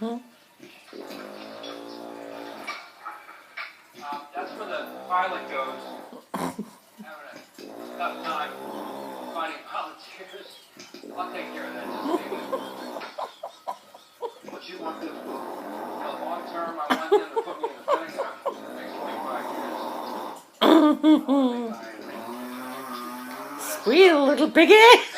That's where the pilot goes. Having a tough time finding volunteers. I'll take care of that. Just leave it. What you want to do? Long term, I want them to put me in the Pentagon for the next 25 years. Squeal, little piggy.